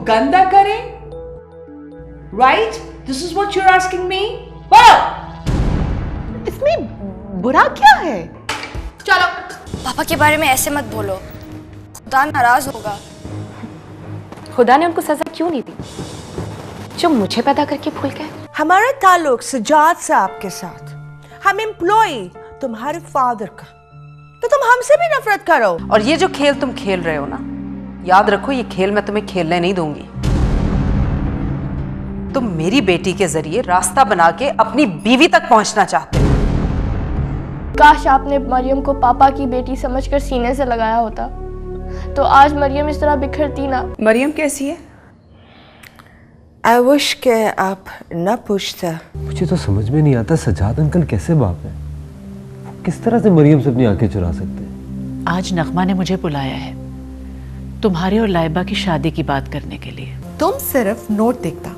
गंदा करें? Right? This is what you're asking me? Well, इसमें बुरा क्या है? चलो। पापा के बारे में ऐसे मत बोलो, खुदा नाराज होगा। खुदा ने उनको सजा क्यों नहीं दी जो मुझे पैदा करके भूल गए? हमारा ताल्लुक सजाद साहब के साथ, हम एम्प्लॉय तुम्हारे फादर का, तो तुम हमसे भी नफरत करो। और ये जो खेल तुम खेल रहे हो ना, याद रखो ये खेल मैं तुम्हें खेलने नहीं दूंगी। तुम मेरी बेटी के जरिए रास्ता बना के अपनी बीवी तक पहुंचना चाहते हो। काश आपने मरियम को पापा की बेटी समझकर सीने से लगाया होता, तो आज मरियम इस तरह बिखरती ना। मरियम कैसी है? आई विश के आप न पूछता। मुझे तो समझ में नहीं आता सजाद अंकल कैसे बाप है, किस तरह से मरियम से अपनी आंखें चुरा सकते हैं। आज नगमा ने मुझे बुलाया है तुम्हारे और लाइबा की शादी की बात करने के लिए। तुम सिर्फ नोट देखता।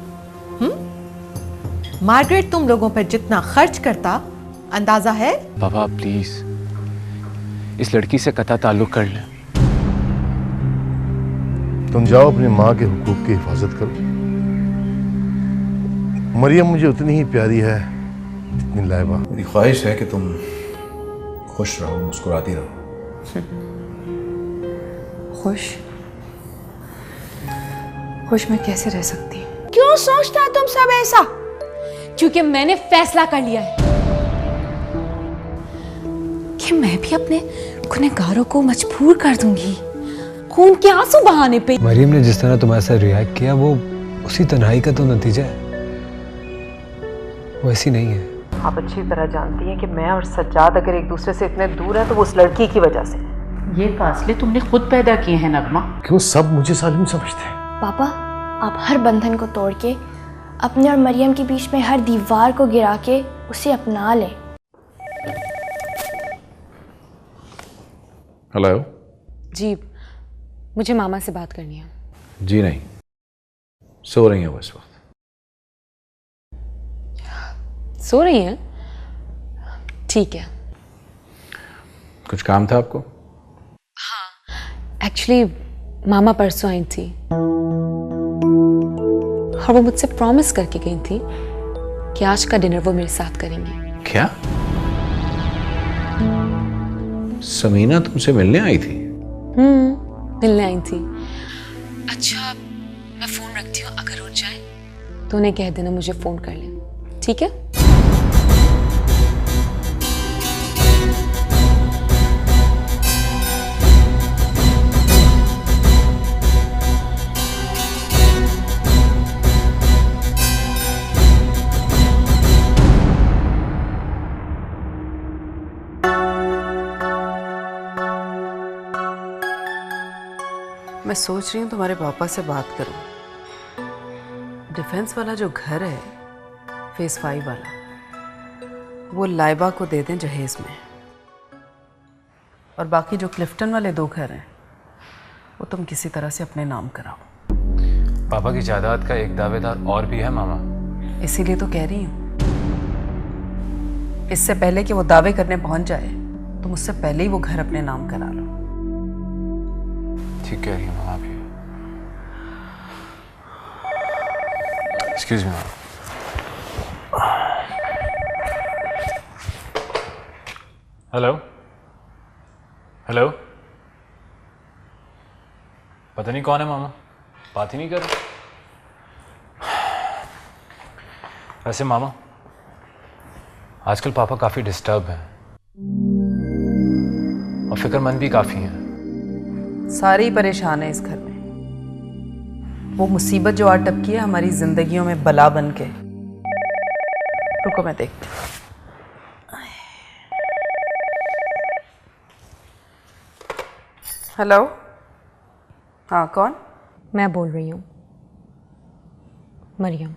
मार्गरेट तुम लोगों पर जितना खर्च करता, अंदाजा है? पापा प्लीज इस लड़की से कता ताल्लुक कर लें। तुम जाओ अपनी माँ के हुकूक की हिफाजत करो। मरियम मुझे उतनी ही प्यारी है जितनी लाइबा। मेरी ख्वाहिश है कि तुम खुश रहो, मुस्कुराती रहो। खुश मैं कैसे रह सकती हूँ? क्यों सोचता तुम सब ऐसा? क्योंकि मैंने फैसला कर लिया है कि मैं भी अपने गुनहगारों को मजबूर कर दूंगी खून के आंसू बहाने पे। मरियम ने जिस तरह तुम्हारे साथ रिएक्ट किया वो उसी तन्हाई का तो नतीजा है, वो ऐसी नहीं है। आप अच्छी तरह जानती हैं कि मैं और सज्जाद अगर एक दूसरे से इतने दूर हैं तो वो उस लड़की की वजह से। ये फासले तुमने खुद पैदा किए हैं नगमा। क्यों सब मुझे सालिम समझते हैं? पापा, आप हर बंधन को तोड़ के अपने और मरियम के बीच में हर दीवार को गिरा के उसे अपना लें। हेलो जी, मुझे मामा से बात करनी है। जी नहीं, सो रही हैं वो इस वक्त। सो रही हैं? ठीक है। कुछ काम था आपको? एक्चुअली मामा परसों आई थी और वो मुझसे प्रॉमिस करके गई थी कि आज का डिनर वो मेरे साथ करेंगी। क्या समीना तुमसे मिलने आई थी? मिलने आई थी। अच्छा, मैं फोन रखती हूँ, अगर उठ जाए तो उन्हें कह देना मुझे फोन कर लें, ठीक है? मैं सोच रही हूँ तुम्हारे पापा से बात करूँ। डिफेंस वाला जो घर है, फेस 5 वाला, वो लाइबा को दे दें जहेज में, और बाकी जो क्लिफ्टन वाले 2 घर हैं वो तुम किसी तरह से अपने नाम कराओ। पापा की जायदाद का एक दावेदार और भी है मामा। इसीलिए तो कह रही हूँ, इससे पहले कि वो दावे करने पहुंच जाए तुम उससे पहले ही वो घर अपने नाम करा लो। ठीक कह रही है मामा भी। एक्सक्यूज मी मामा। हेलो हेलो, पता नहीं कौन है मामा, बात ही नहीं कर रहे। वैसे मामा आजकल पापा काफी डिस्टर्ब हैं और फिक्रमंद भी काफी हैं। सारे ही परेशान है इस घर में। वो मुसीबत जो आ टपकी है हमारी जिंदगियों में बला बन के। रुको मैं देखती हूँ। हेलो, हाँ कौन? मैं बोल रही हूँ, मरियम।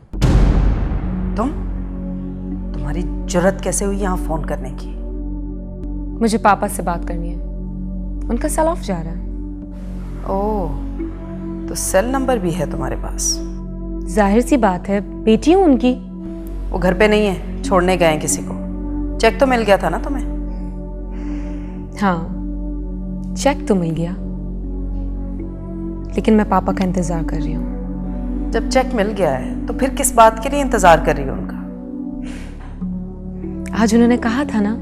तुम्हारी जुर्रत कैसे हुई यहाँ फोन करने की? मुझे पापा से बात करनी है, उनका सेल ऑफ जा रहा है। ओह, तो सेल नंबर भी है तुम्हारे पास? जाहिर सी बात है, बेटी हूँ उनकी। वो घर पे नहीं है, छोड़ने गए हैं किसी को। चेक तो मिल गया था ना तुम्हें? हाँ, चेक तो मिल गया, लेकिन मैं पापा का इंतजार कर रही हूँ। जब चेक मिल गया है तो फिर किस बात के लिए इंतजार कर रही हो उनका? आज उन्होंने कहा था ना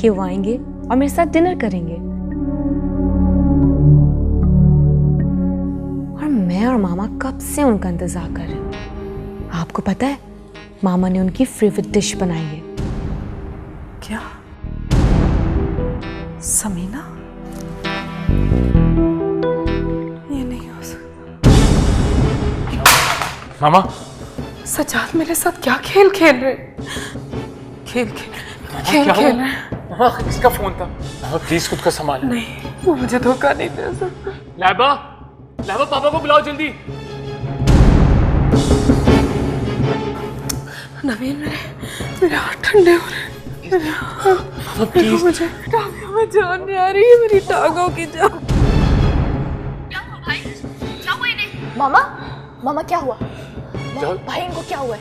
कि वो आएंगे और मेरे साथ डिनर करेंगे, और मैं और मामा कब से उनका इंतजार कर रहे हैं। आपको पता है, मामा ने उनकी फेवरेट डिश बनाई है। क्या? समीना? ये नहीं हो सकता। मामा, सजाद मेरे साथ क्या खेल खेल रहे? खेल खेल रहे? मामा, किसका फोन था? मामा प्लीज खुद को संभालो। नहीं, वो मुझे धोखा नहीं दे सकता। लाइबा, लाइबा पापा को बुलाओ जल्दी। नवीन, मेरे हाथ ठंडे हो रहे हैं। मुझे टांगों में जान नहीं आ रही है, मेरी टांगों की जान। क्या हुआ भाई? क्या हुआ इन्हें? मामा क्या हुआ? भाई इनको क्या हुआ है?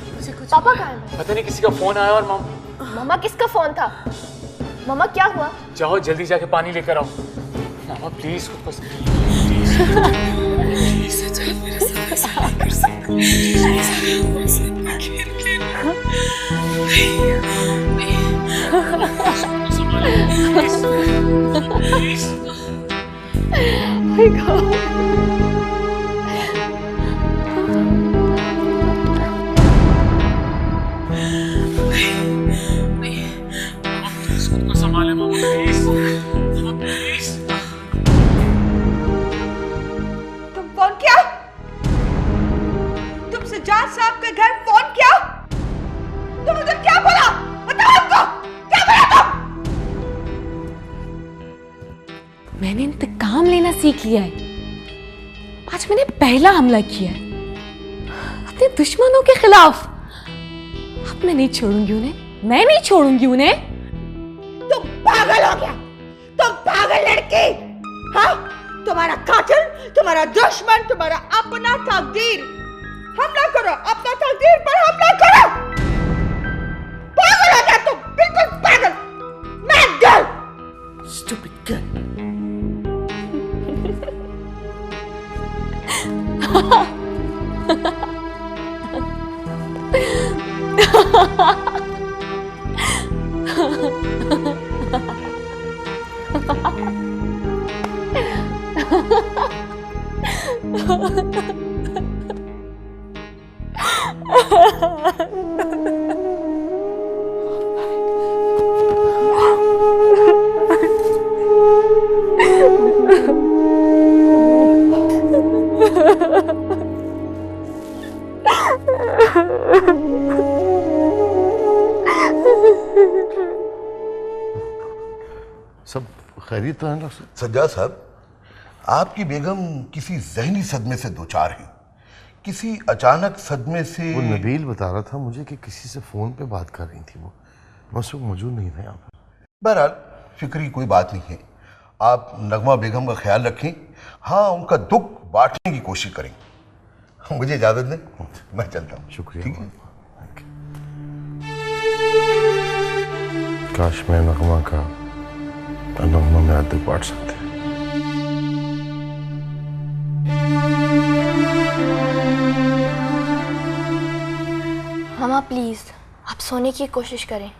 पापा कहाँ हैं? पता नहीं, किसी का फोन आया और मामा किसका फोन था? मामा क्या हुआ? जाओ जल्दी जाके पानी लेकर आओ। मामा प्लीज खुद को संभाले। मामा प्लीज, मामा प्लीज। तुम फोन किया? तुम सजाद साहब के घर फोन किया? तुम उधर क्या बोला? बताओ हमको, क्या बोला तुम? मैंने इंतकाम लेना सीख लिया है। आज मैंने पहला हमला किया है अपने दुश्मनों के खिलाफ। अब मैं नहीं छोड़ूंगी उन्हें, मैं नहीं छोड़ूंगी उन्हें। तुम पागल हो गया, तुम पागल लड़की। हाँ, तुम्हारा कातिल, तुम्हारा दुश्मन, तुम्हारा अपना तकदीर। हमला करो, अपना तकदीर पर हमला करो। पागल हो गया तुम, बिल्कुल पागल। Mad girl, stupid girl. सब खैरियत तो है ना? सज्जाद साहब, आपकी बेगम किसी जहनी सदमे से दो चार हैं। किसी अचानक सदमे से। वो नबील बता रहा था मुझे कि किसी से फोन पे बात कर रही थी। वो मैं उस वक्त मौजूद नहीं था यहाँ पर। बहरहाल फिक्र की कोई बात नहीं है। आप नगमा बेगम का ख्याल रखें। हाँ, उनका दुख बांटने की कोशिश करें। मुझे इजाजत दें, मैं चलता हूँ। शुक्रिया। ठीक है। काश मैं नगमा का नगमा में आदत बांट सकते। मामा प्लीज आप सोने की कोशिश करें।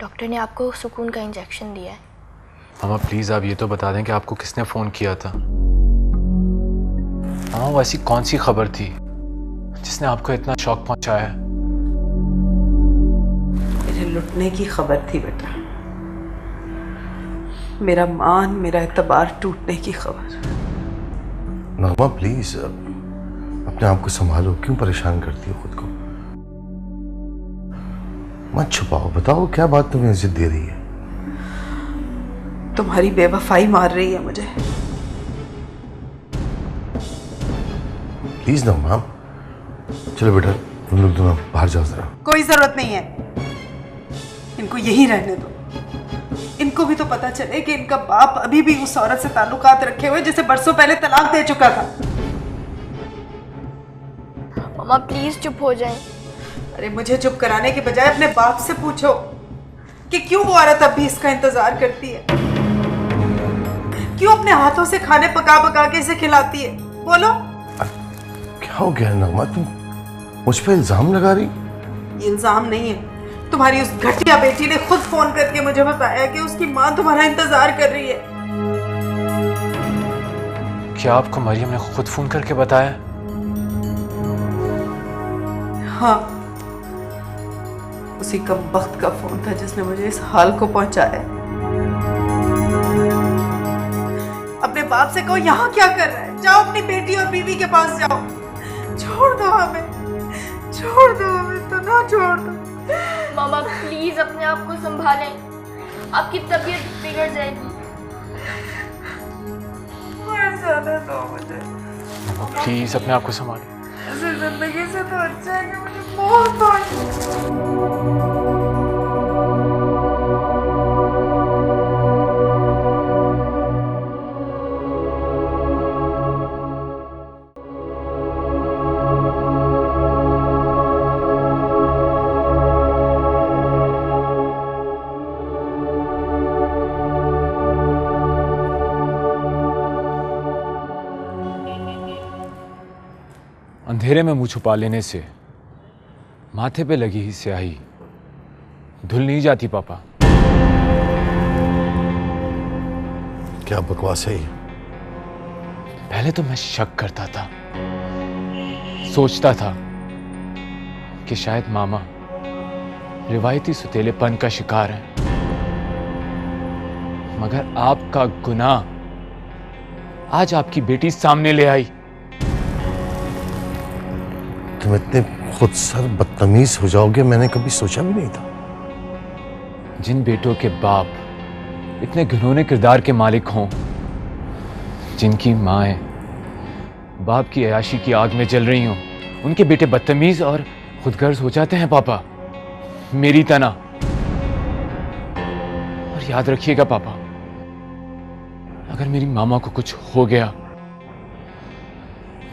डॉक्टर ने आपको सुकून का इंजेक्शन दिया है। मामा प्लीज आप ये तो बता दें कि आपको किसने फोन किया था। मामा वो ऐसी कौन सी खबर थी जिसने आपको इतना शौक पहुंचाया? मेरे लुटने की खबर थी बेटा। मेरा मान, मेरा एतबार टूटने की खबर। नगमा प्लीज अपने आप को संभालो। क्यों परेशान करती हो खुद को? मत छुपाओ, बताओ क्या बात तुम्हें इज्जत दे रही है? तुम्हारी बेवफाई मार रही है मुझे। प्लीज नगमा, चलो बेटा तुम लोग दोनों बाहर जाओ जरा। कोई जरूरत नहीं है, इनको यहीं रहने दो। इनको भी तो पता चले कि इनका बाप अभी भी उस औरत से ताल्लुकात रखे हुए जिसे बरसों पहले तलाक दे चुका था। मामा प्लीज चुप हो जाएं। अरे मुझे चुप कराने के बजाय अपने बाप से पूछो कि क्यों वो औरत अब भी इसका इंतजार करती है। क्यों अपने हाथों से खाने पका पका के इसे खिलाती है? बोलो। क्या हो गया नगमा? मुझ पे इल्जाम लगा रही? ये इल्जाम नहीं है, तुम्हारी उस घटिया बेटी ने खुद फोन करके मुझे बताया कि उसकी माँ तुम्हारा इंतजार कर रही है। क्या आपको मरियम ने खुद फोन करके बताया? हाँ, उसी का वक्त का फोन था जिसने मुझे इस हाल को पहुंचाया। अपने बाप से कहो यहाँ क्या कर रहा है, जाओ अपनी बेटी और बीवी के पास जाओ। छोड़ दो हमें, छोड़ दो हमें, तो ना छोड़ दो। मामा प्लीज अपने आप को संभालें, आपकी तबीयत बिगड़ जाएगी। मर जाने दो मुझे, प्लीज अपने आप को संभालिए। ऐसे जिंदगी से तो अच्छा है कि मुझे बहुत अंधेरे में मुंह छुपा लेने से माथे पे लगी ही स्याही धुल नहीं जाती पापा। क्या बकवास है ये? पहले तो मैं शक करता था, सोचता था कि शायद मामा रिवायती सुतेलेपन का शिकार है, मगर आपका गुनाह आज आपकी बेटी सामने ले आई। तुम इतने खुद सर बदतमीज हो जाओगे मैंने कभी सोचा भी नहीं था। जिन बेटों के बाप इतने घिनौने किरदार के मालिक हों, जिनकी माएं बाप की अयाशी की आग में जल रही हों, उनके बेटे बदतमीज और खुदगर्ज हो जाते हैं पापा, मेरी तना। और याद रखिएगा पापा, अगर मेरी मामा को कुछ हो गया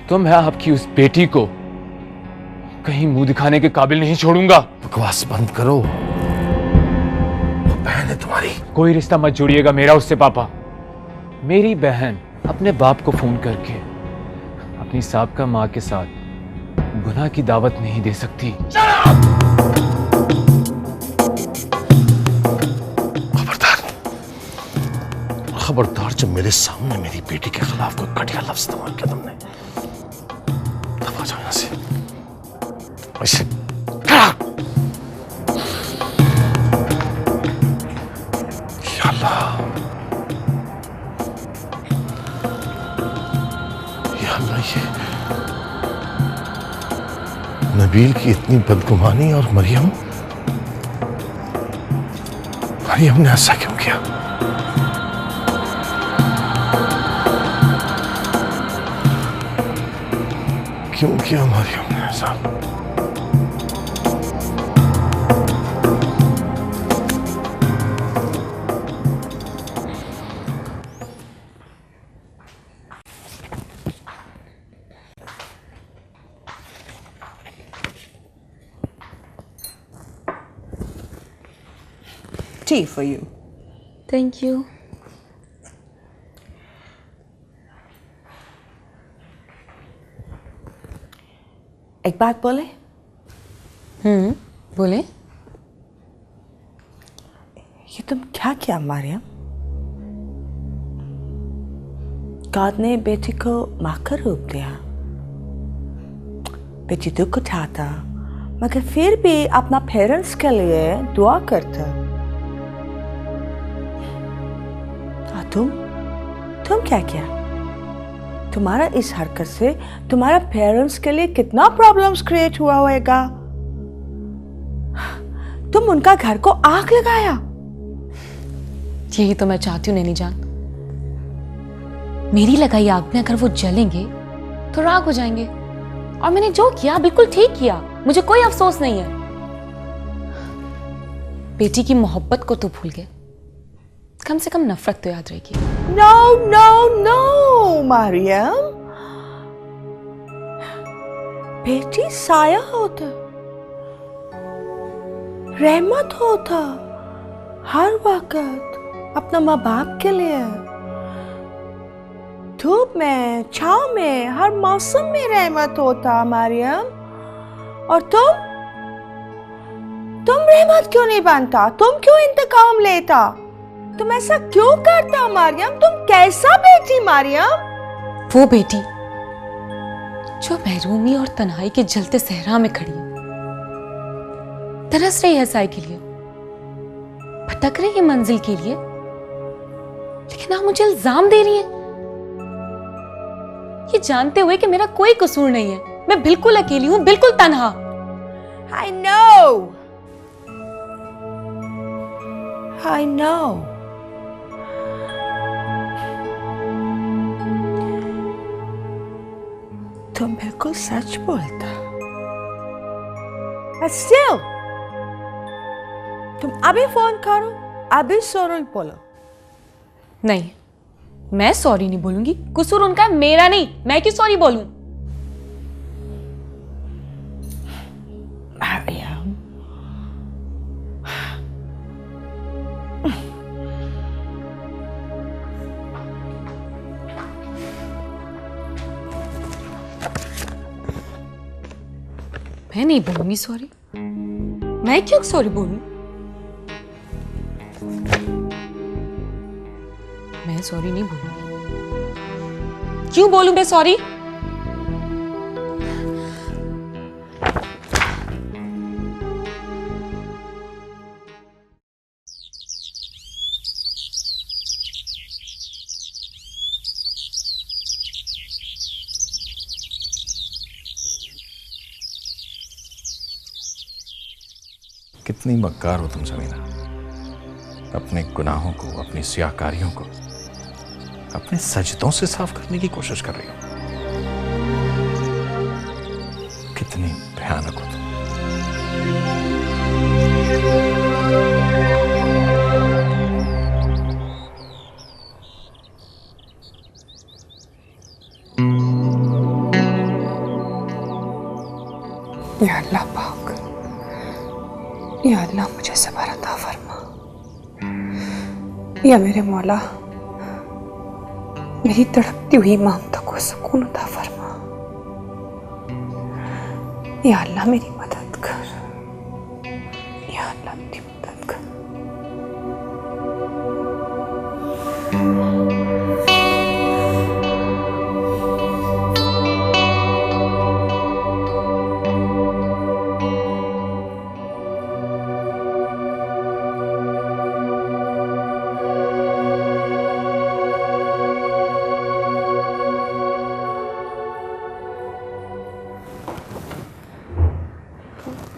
तो मैं आपकी उस बेटी को कहीं मुंह दिखाने के काबिल नहीं छोड़ूंगा। बकवास बंद करो, वो बहन है तुम्हारी। कोई रिश्ता मत जोड़िएगा मेरा उससे पापा। मेरी बहन अपने बाप को फोन करके अपनी साबका माँ के साथ गुनाह की दावत नहीं दे सकती। खबरदार, जब मेरे सामने मेरी बेटी के खिलाफ कोई घटिया लफ्ज इस्तेमाल किया तुमने, दफा जाओ यहाँ से। ऐसे या अल्लाह, या अल्लाह, ये नबील की इतनी बदगुमानी और मरियम ने ऐसा क्यों किया? क्यों किया मरियम ने ऐसा? tea for you. Thank you. एक बात बोले? बोले। ये तुम क्या किया मरियम? गॉड ने बेटी को माँ का रूप दिया, बेटी दुख उठाता, मगर फिर भी अपना पेरेंट्स के लिए दुआ करता। और तुम क्या किया? तुम्हारा इस हरकत से तुम्हारा पेरेंट्स के लिए कितना प्रॉब्लम्स क्रिएट हुआ होगा। तुम उनका घर को आग लगाया। यही तो मैं चाहती हूँ नैनी जान, मेरी लगाई आग में अगर वो जलेंगे तो राख हो जाएंगे। और मैंने जो किया बिल्कुल ठीक किया, मुझे कोई अफसोस नहीं है। बेटी की मोहब्बत को तो भूल गए, कम से कम नफरत तो याद रहेगी। नो नो नो मरियम, बेटी साया होता, रहमत होता, हर वक्त अपना माँ बाप के लिए। धूप में, छांव में, हर मौसम में रहमत होता मरियम। और तुम रहमत क्यों नहीं बनता? तुम क्यों इंतकाम लेता? तुम ऐसा क्यों करता मरियम? तुम कैसा बेटी मरियम? वो बेटी जो महरूमी और तन्हाई के जलते सहरा में खड़ी है, तरस रही है साय के लिए, भटक रही है मंजिल के लिए, लेकिन आप मुझे इल्जाम दे रही हैं, ये जानते हुए कि मेरा कोई कसूर नहीं है। मैं बिल्कुल अकेली हूं, बिल्कुल तन्हा। I know. I know. तुम बिल्कुल सच बोलता। But still, तुम अभी फोन करो, अभी सॉरी बोलो। नहीं, मैं सॉरी नहीं बोलूंगी। कसूर उनका है, मेरा नहीं। मैं क्यों सॉरी बोलूं? मरियम, मैं नहीं बोलूंगी सॉरी। मैं क्यों सॉरी बोलूं? मैं सॉरी नहीं बोलूंगी। क्यों बोलूं मैं सॉरी? कितनी मक्कार हो तुम समीना। अपने गुनाहों को, अपनी स्याकारियों को अपने सजदों से साफ करने की कोशिश कर रही हो। कितनी भयानक हो तुम। या अल्लाह पाक, या अल्लाह मुझे सब्र अता फरमा। या मेरे मौला मेरी तड़पती हुई ममता को सुकून अता फरमा। या अल्लाह मेरी मदद कर, या अल्लाह मेरी मदद कर।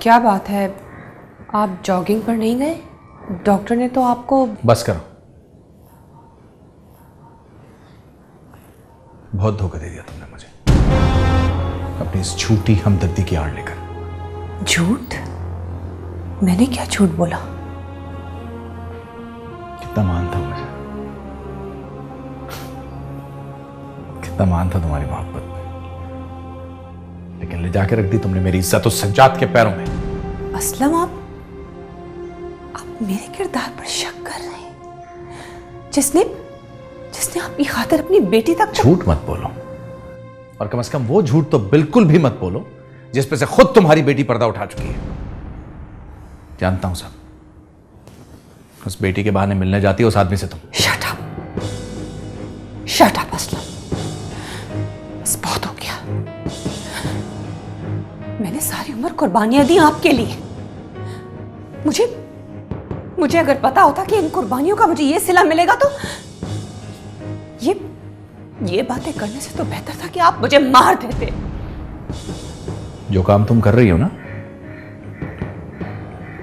क्या बात है, आप जॉगिंग पर नहीं गए? डॉक्टर ने तो आपको। बस करो, बहुत धोखा दे दिया तुमने मुझे अपनी इस झूठी हमदर्दी की आड़ लेकर। झूठ? मैंने क्या झूठ बोला? कितना मान था मुझे, कितना मान था तुम्हारी मोहब्बत में, लेकिन ले जाके रख दी तुमने मेरी इज्जत उस सज्जाद के पैरों में। असलम, आप मेरे किरदार पर शक कर रहे हैं? जिसने आपकी खातिर अपनी बेटी तक। झूठ मत बोलो, और कम से कम वो झूठ तो बिल्कुल भी मत बोलो जिस पे से खुद तुम्हारी बेटी पर्दा उठा चुकी है। जानता हूं सब, उस बेटी के बहाने मिलने जाती है उस आदमी से तुम। Shut up, shut up Aslam, बस बहुत हो गया। मैंने सारी उम्र कुर्बानियां दी आपके लिए। मुझे अगर पता होता कि इन कुर्बानियों का मुझे ये सिला मिलेगा तो ये बातें करने से तो बेहतर था कि आप मुझे मार देते। जो काम तुम कर रही हो ना,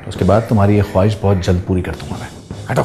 उसके बाद तुम्हारी ये ख्वाहिश बहुत जल्द पूरी कर दूंगा मैं। हटो।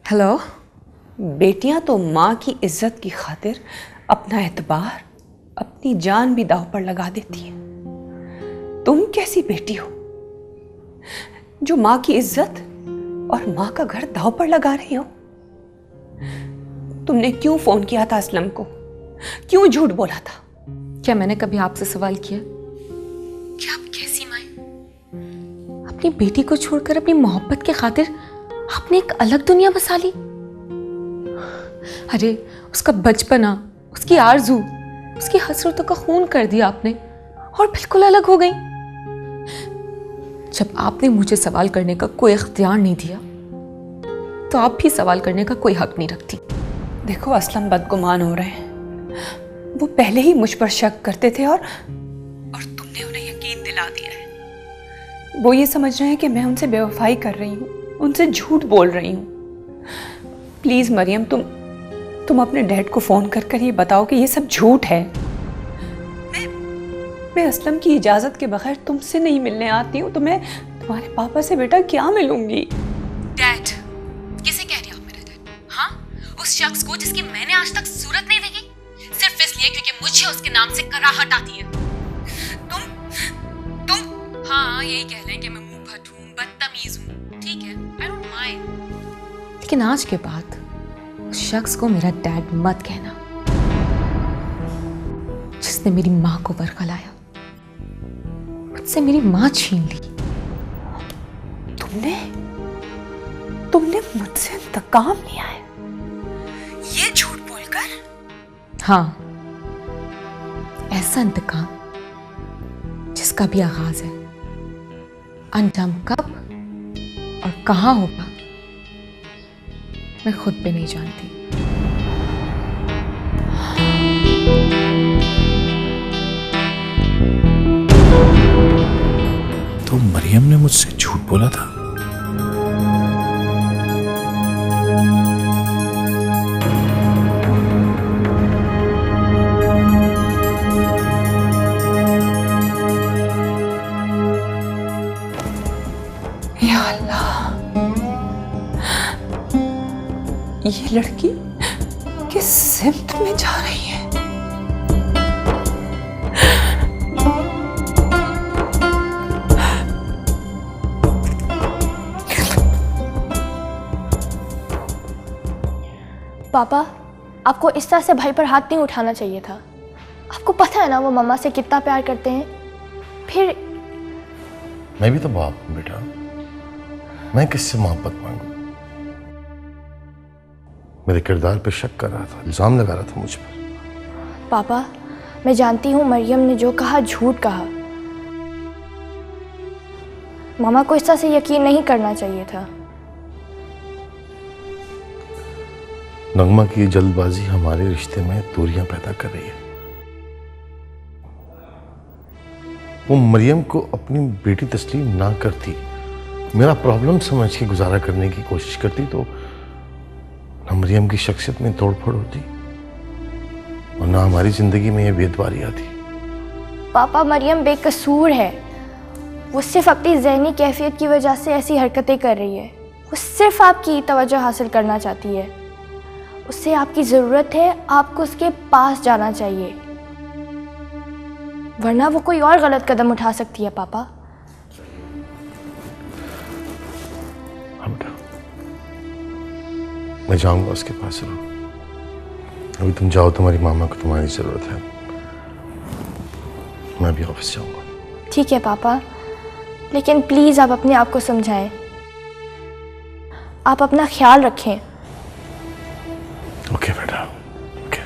हेलो। बेटियां तो माँ की इज्जत की खातिर अपना एतबार, अपनी जान भी दांव पर लगा देती हैं। तुम कैसी बेटी हो जो माँ की इज्जत और माँ का घर दांव पर लगा रही हो? तुमने क्यों फोन किया था असलम को? क्यों झूठ बोला था? क्या मैंने कभी आपसे सवाल किया कि आप कैसी माँ? अपनी बेटी को छोड़कर अपनी मोहब्बत के खातिर आपने एक अलग दुनिया बसा ली। अरे उसका बचपना, उसकी आरज़ू, उसकी हसरतों का खून कर दिया आपने और बिल्कुल अलग हो गई। जब आपने मुझे सवाल करने का कोई इख्तियार नहीं दिया तो आप भी सवाल करने का कोई हक नहीं रखती। देखो असलम बदगुमान हो रहे हैं। वो पहले ही मुझ पर शक करते थे और तुमने उन्हें यकीन दिला दिया है। वो ये समझ रहे हैं कि मैं उनसे बेवफाई कर रही हूँ, उनसे झूठ बोल रही हूँ। प्लीज मरियम, तुम अपने डैड को फोन कर ये बताओ कि ये सब झूठ है। मैं असलम की इजाजत के बगैर तुमसे नहीं मिलने आती हूँ तो मैं तुम्हारे पापा से बेटा क्या मिलूंगी? डैड? किसे कह रही हो आप मेरा डैड? हाँ, उस शख्स को जिसकी मैंने आज तक सूरत नहीं देखी, सिर्फ इसलिए क्योंकि मुझे उसके नाम से कराहट आती है। तुम हाँ यही कह लें कि मैं मुंह फट हूँ, बदतमीज हूँ, ठीक है, आई डोंट माइंड। लेकिन आज के बाद उस शख्स को मेरा डैड मत कहना जिसने मेरी माँ को बरगलाया, मुझसे मेरी माँ छीन ली। तुमने मुझसे इंतकाम लिया है ये झूठ बोलकर? हाँ, ऐसा इंतकाम जिसका भी आगाज है, अंजाम कब और कहां होगा मैं खुद भी नहीं जानती। तो मरियम ने मुझसे झूठ बोला था? या अल्लाह, ये लड़की किस सिमत में जा रही है? पापा, आपको इस तरह से भाई पर हाथ नहीं उठाना चाहिए था। आपको पता है ना वो मम्मा से कितना प्यार करते हैं। फिर मैं भी तो बाप हूं बेटा, मैं किससे मोहब्बत मांगू? मेरे किरदार पे शक कर रहा था, इल्जाम लगा रहा था मुझ पर। पापा, मैं जानती हूँ मरियम ने जो कहा झूठ कहा। मामा को इस तरह से यकीन नहीं करना चाहिए था। नगमा की जल्दबाजी हमारे रिश्ते में दूरियां पैदा कर रही है। वो मरियम को अपनी बेटी तस्लीम ना करती, मेरा प्रॉब्लम समझ के गुजारा करने की कोशिश करती तो ना मरियम की शख्सियत में तोड़फोड़ होती और ना हमारी जिंदगी में ये बेदवारी आती। पापा, मरियम बेकसूर है। वो सिर्फ अपनी ज़हनी कैफियत की वजह से ऐसी हरकतें कर रही है। वो सिर्फ आपकी तवज्जो हासिल करना चाहती है। उससे आपकी ज़रूरत है, आपको उसके पास जाना चाहिए, वरना वो कोई और गलत कदम उठा सकती है। पापा, हाँ बेटा, मैं जाऊंगा उसके पास। अभी तुम जाओ, तुम्हारी मामा को तुम्हारी ज़रूरत है। मैं भी ऑफिस जाऊंगा। ठीक है पापा, लेकिन प्लीज़ आप अपने आप को समझाएं। आप अपना ख्याल रखें। ओके बेटा, ओके।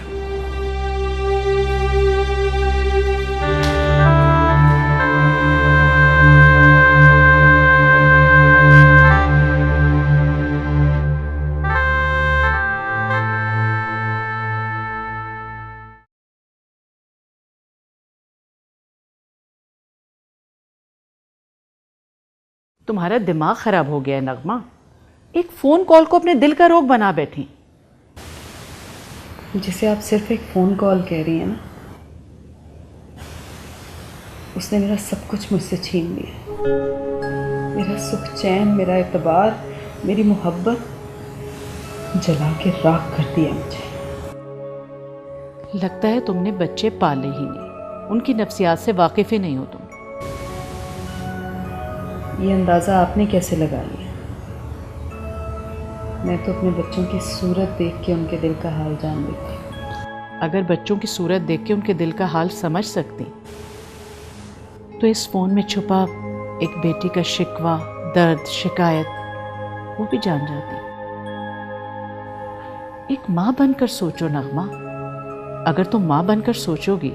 तुम्हारा दिमाग खराब हो गया है नगमा। एक फोन कॉल को अपने दिल का रोग बना बैठी। जिसे आप सिर्फ एक फ़ोन कॉल कह रही हैं ना, उसने मेरा सब कुछ मुझसे छीन लिया। मेरा सुख चैन, मेरा एतबार, मेरी मोहब्बत, जला के राख कर दिया मुझे। लगता है तुमने बच्चे पाले ही नहीं, उनकी नफ्सियात से वाकिफ ही नहीं हो तुम। ये अंदाज़ा आपने कैसे लगा लिया? मैं तो अपने बच्चों की सूरत देख के उनके दिल का हाल जान लेती। अगर बच्चों की सूरत देख के उनके दिल का हाल समझ सकती तो इस फ़ोन में छुपा एक बेटी का शिकवा, दर्द, शिकायत वो भी जान जाती। एक माँ बनकर सोचो नगमा, अगर तुम माँ बनकर सोचोगी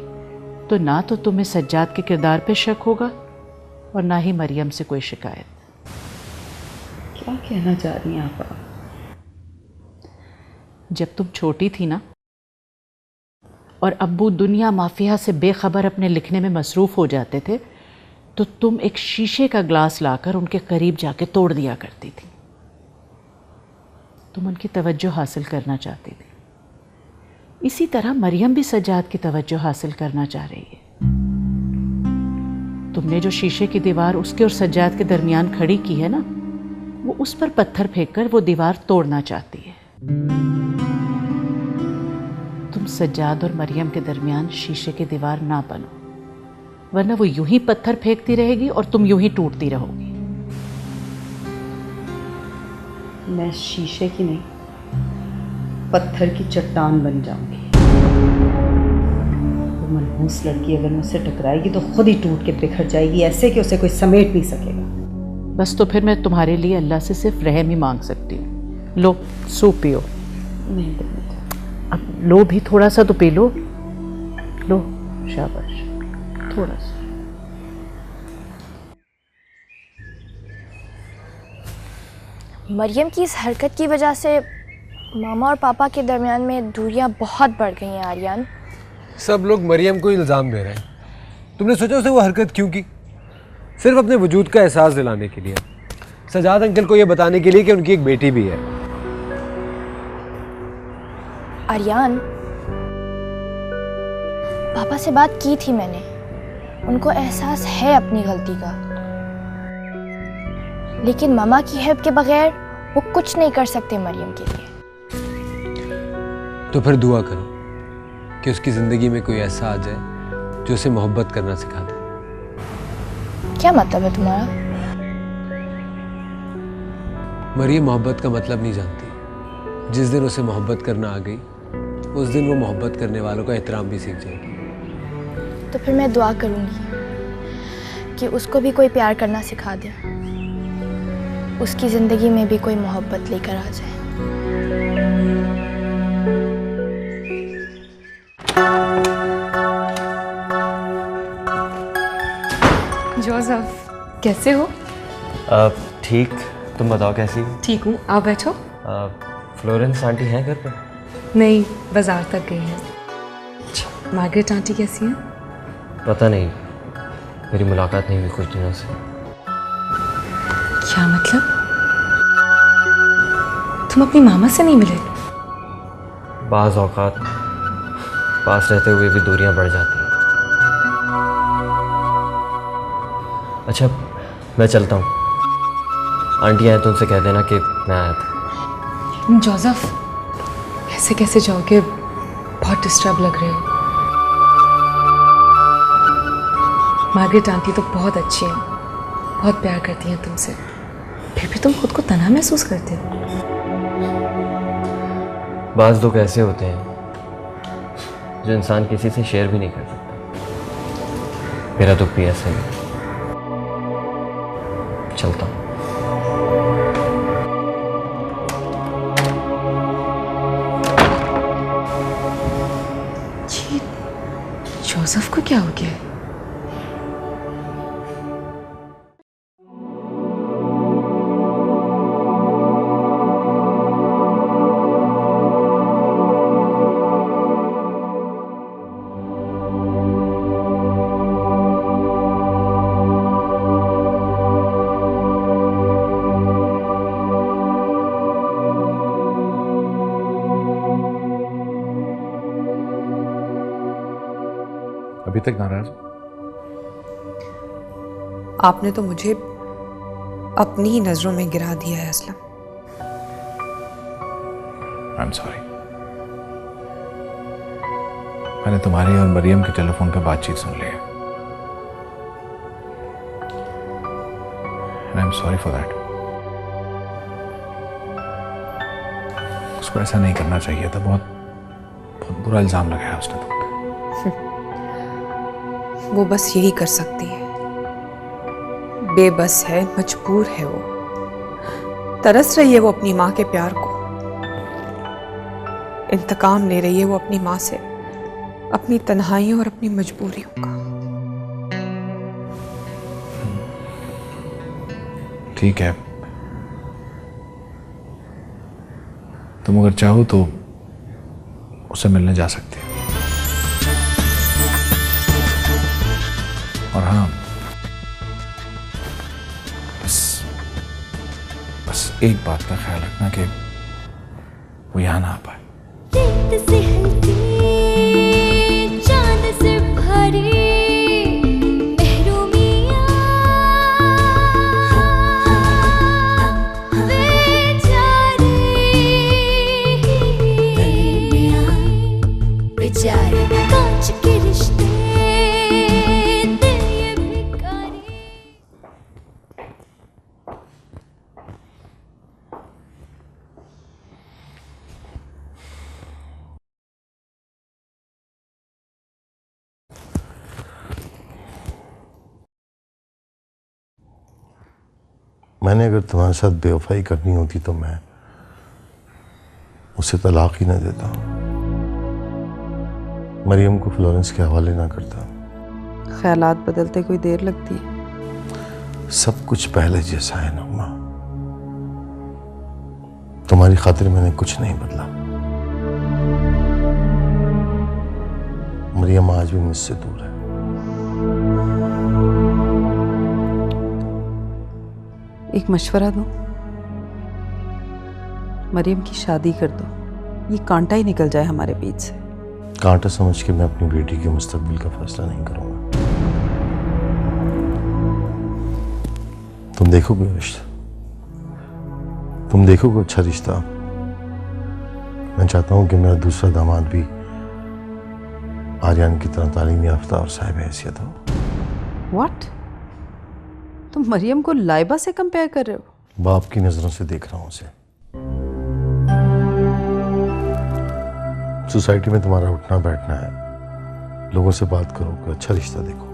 तो ना तो तुम्हें सज्जाद के किरदार पे शक होगा और ना ही मरियम से कोई शिकायत। क्या कहना चाह रही हैं आप? जब तुम छोटी थी ना और अब्बू दुनिया माफिया से बेखबर अपने लिखने में मसरूफ़ हो जाते थे तो तुम एक शीशे का ग्लास लाकर उनके करीब जाके तोड़ दिया करती थी। तुम उनकी तवज्जो हासिल करना चाहती थी। इसी तरह मरियम भी सज्जाद की तवज्जो हासिल करना चाह रही है। तुमने जो शीशे की दीवार उसके और सज्जाद के दरमियान खड़ी की है ना, वो उस पर पत्थर फेंककर वो दीवार तोड़ना चाहती है। तुम सज्जाद और मरियम के दरमियान शीशे की दीवार ना बनो, वरना वो यूं ही पत्थर फेंकती रहेगी और तुम यूं ही टूटती रहोगी। मैं शीशे की नहीं, पत्थर की चट्टान बन जाऊंगी। वो मनहूस लड़की अगर मुझसे टकराएगी तो खुद ही टूट के बिखर जाएगी, ऐसे कि उसे कोई समेट नहीं सकेगा। बस तो फिर मैं तुम्हारे लिए अल्लाह से सिर्फ रहम ही मांग सकती हूँ। लो सूप पियो। नहीं, अब लो भी, थोड़ा सा तो पी लो। लो, शाबाश, थोड़ा सा। मरियम की इस हरकत की वजह से मामा और पापा के दरमियान में दूरियां बहुत बढ़ गई हैं आर्यन। सब लोग मरियम को इल्ज़ाम दे रहे हैं। तुमने सोचा उसे वो हरकत क्यों की? सिर्फ अपने वजूद का एहसास दिलाने के लिए, सजाद अंकल को ये बताने के लिए कि उनकी एक बेटी भी है। आर्यन, पापा से बात की थी मैंने, उनको एहसास है अपनी गलती का, लेकिन मामा की हेल्प के बगैर वो कुछ नहीं कर सकते मरियम के लिए। तो फिर दुआ करो कि उसकी ज़िंदगी में कोई ऐसा आ जाए जो उसे मोहब्बत करना सिखा दे। क्या मतलब है तुम्हारा? मरियम मोहब्बत का मतलब नहीं जानती। जिस दिन उसे मोहब्बत करना आ गई, उस दिन वो मोहब्बत करने वालों का एहतराम भी सीख जाएगी। तो फिर मैं दुआ करूंगी कि उसको भी कोई प्यार करना सिखा दे, उसकी ज़िंदगी में भी कोई मोहब्बत लेकर आ जाए। जोसेफ, कैसे हो? ठीक, तुम बताओ कैसी हो? ठीक हूँ, आओ बैठो। फ्लोरेंस आंटी हैं घर पर? नहीं, बाजार तक गई हैं। मार्गरेट आंटी कैसी हैं? पता नहीं, मेरी मुलाकात नहीं हुई कुछ दिनों से। क्या मतलब? तुम अपनी मामा से नहीं मिले? बाज़ औक़ात पास रहते हुए भी दूरियां बढ़ जाती हैं। अच्छा, मैं चलता हूँ। आंटी आए तो उनसे कह देना कि मैं आया था। जोसेफ, ऐसे कैसे जाओगे? बहुत डिस्टर्ब लग रहे हो। मार्गरेट आंटी तो बहुत अच्छी हैं, बहुत प्यार करती हैं तुमसे, फिर भी तुम खुद को तन्हा महसूस करते हो। बाज़ लोग ऐसे होते हैं जो इंसान किसी से शेयर भी नहीं कर सकता। मेरा दुख भी ऐसा ही है। चलता हूँ। जोसेफ को क्या हो गया? अभी तक नाराज? आपने तो मुझे अपनी ही नजरों में गिरा दिया है असलम। I am sorry. मैंने तुम्हारी और मरियम के टेलीफोन पे बातचीत सुन ली है। I am sorry for that. उसको ऐसा नहीं करना चाहिए था। बहुत बहुत बुरा इल्जाम लगाया उसने तुम पे। वो बस यही कर सकती है, बेबस है, मजबूर है, वो तरस रही है वो अपनी माँ के प्यार को। इंतकाम ले रही है वो अपनी माँ से, अपनी तन्हाइयों और अपनी मजबूरियों का। ठीक है, तुम अगर चाहो तो उससे मिलने जा सकते हो। और हाँ, बस एक बात का ख्याल रखना कि वो यहाँ ना आ पाए। मैंने अगर तुम्हारे साथ बेवफाई करनी होती तो मैं उसे तलाक ही न देता, मरियम को फ्लोरेंस के हवाले ना करता। ख्यालात बदलते कोई देर लगती है। सब कुछ पहले जैसा है नगमा। तुम्हारी खातिर मैंने कुछ नहीं बदला। मरियम आज भी मुझसे दूर है। एक मशवरा दूं, मरियम की शादी कर दो, ये कांटा ही निकल जाए हमारे बीच से। कांटा समझ के मैं अपनी बेटी के मुस्तकबिल का फैसला नहीं करूंगा। तुम देखोगे रिश्ता, तुम देखोगे अच्छा रिश्ता। मैं चाहता हूं कि मेरा दूसरा दामाद भी आर्यन की तरह तालीम याफ्ता और साहिब हैसियत हो। व्हाट? तुम मरियम को लाइबा से कंपेयर कर रहे हो? बाप की नजरों से देख रहा हूं उसे। सोसाइटी में तुम्हारा उठना बैठना है, लोगों से बात करो, कोई अच्छा रिश्ता देखो।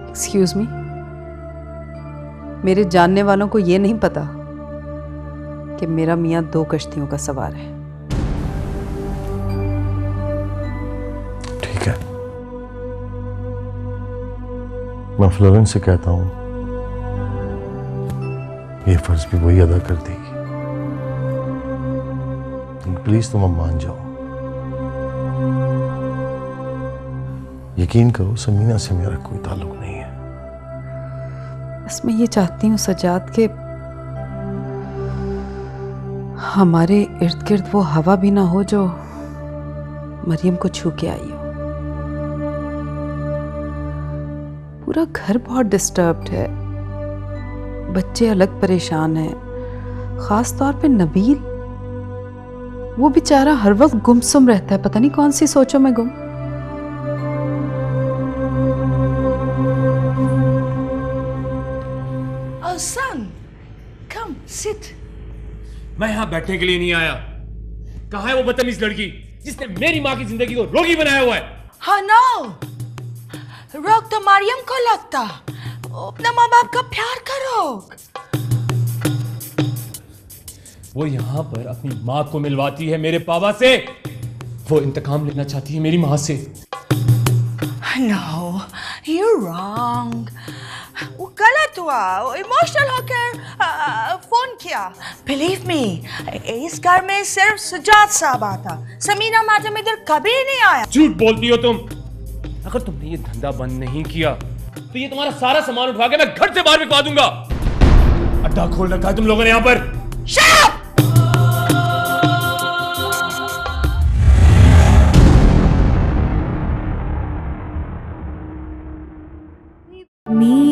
एक्सक्यूज मी, मेरे जानने वालों को ये नहीं पता कि मेरा मियाँ 2 कश्तियों का सवार है। ठीक है, मैं फ्लोरेंस से कहता हूं ये फर्ज भी वही अदा कर देगी। प्लीज तुम अब मान जाओ। यकीन करो, समीना से मेरा कोई ताल्लुक नहीं है। बस मैं ये चाहती हूँ सजाद के हमारे इर्द गिर्द वो हवा भी ना हो जो मरियम को छू के आई हो। पूरा घर बहुत डिस्टर्ब्ड है, बच्चे अलग परेशान हैं, खास तौर पे नबील। वो बेचारा हर वक्त गुमसुम रहता है, पता नहीं कौन सी सोचों में गुम। Oh son, come sit. मैं यहाँ बैठने के लिए नहीं आया। कहाँ है वो बदतमीज लड़की जिसने मेरी माँ की जिंदगी को रोगी बनाया हुआ है? हाँ no, रोग तो मरियम को लगता, अपने माँ बाप का प्यार करो। वो यहाँ पर अपनी माँ को मिलवाती है मेरे पापा से। वो इंतकाम लेना चाहती है मेरी माँ से। No, you're wrong. वो गलत हुआ, इमोशनल होकर फोन किया। Believe me, इस घर में सिर्फ सजाद साहब आता, समीना मैडम इधर कभी नहीं आया। झूठ बोलती हो तुम। अगर तुमने ये धंधा बंद नहीं किया तो ये तुम्हारा सारा सामान उठा के मैं घर से बाहर बिकवा दूंगा। अड्डा खोल रखा है तुम लोगों ने यहाँ पर। Shut up! मी